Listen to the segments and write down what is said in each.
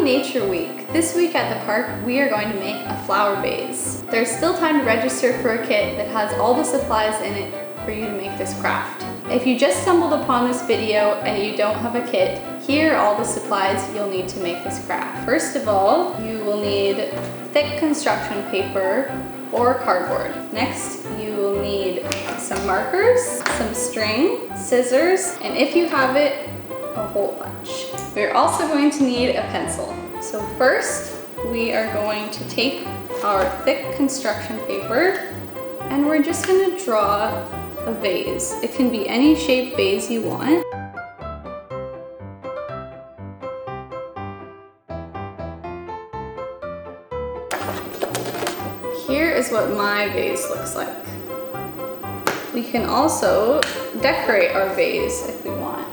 Nature Week. This week at the park, we are going to make a flower vase. There's still time to register for a kit that has all the supplies in it for you to make this craft. If you just stumbled upon this video and you don't have a kit, here are all the supplies you'll need to make this craft. First of all, you will need thick construction paper or cardboard. Next, you will need some markers, some string, scissors, and if you have it, a hole punch. We're also going to need a pencil. So first, we are going to take our thick construction paper and we're just going to draw a vase. It can be any shape vase you want. Here is what my vase looks like. We can also decorate our vase if we want.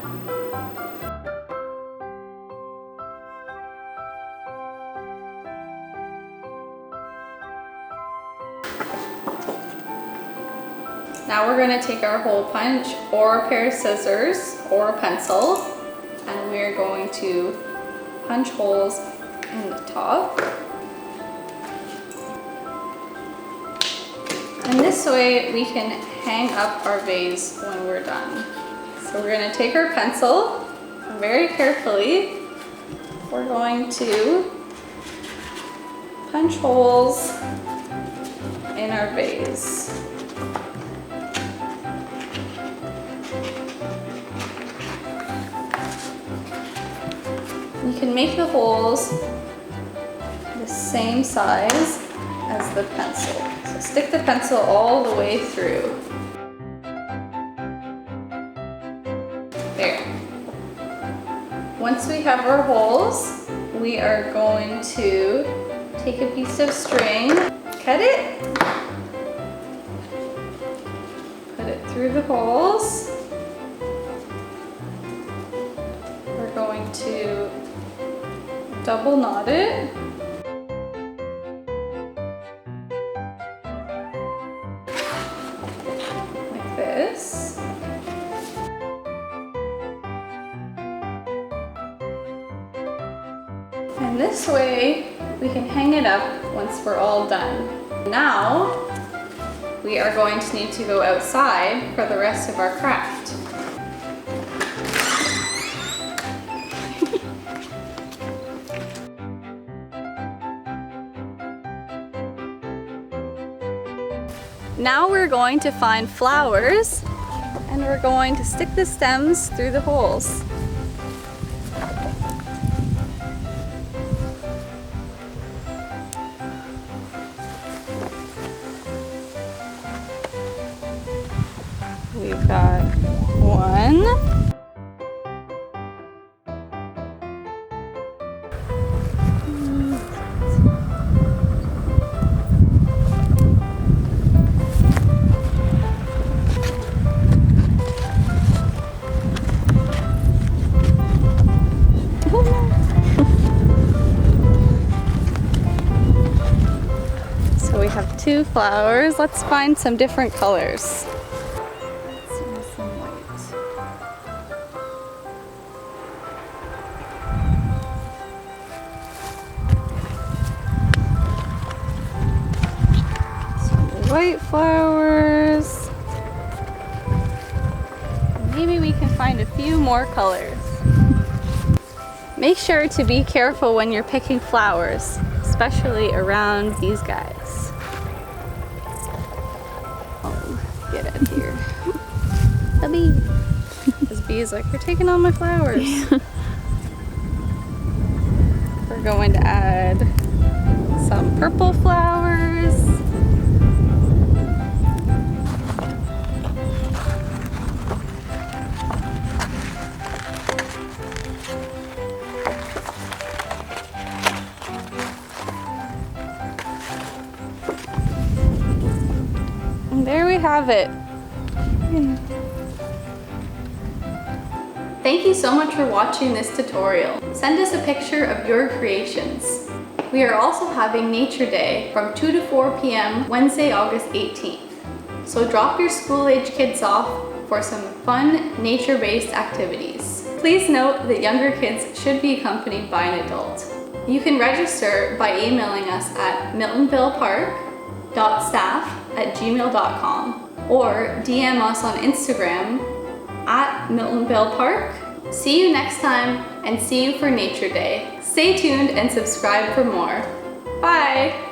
Now we're going to take our hole punch or a pair of scissors or a pencil, and we're going to punch holes in the top. And this way we can hang up our vase when we're done. So we're going to take our pencil, and very carefully we're going to punch holes in our vase. You can make the holes the same size as the pencil. So stick the pencil all the way through. There. Once we have our holes, we are going to take a piece of string, cut it, put it through the holes. We're going to double knot it. Like this. And this way we can hang it up once we're all done. Now we are going to need to go outside for the rest of our craft. Now we're going to find flowers and we're going to stick the stems through the holes. We've got one. So we have two flowers. Let's find some different colors. Some white. Some white flowers. Maybe we can find a few more colors. Make sure to be careful when you're picking flowers, especially around these guys. Oh, get out here. A bee. This bee is like, you're taking all my flowers. We're going to add some purple flowers. There we have it. Thank you so much for watching this tutorial. Send us a picture of your creations. We are also having Nature Day from 2 to 4 p.m. Wednesday, August 18th. So drop your school-age kids off for some fun nature-based activities. Please note that younger kids should be accompanied by an adult. You can register by emailing us at miltonvalepark.staff@gmail.com or DM us on Instagram at miltonvalepark. See you next time and see you for Nature Day. Stay tuned and subscribe for more. Bye!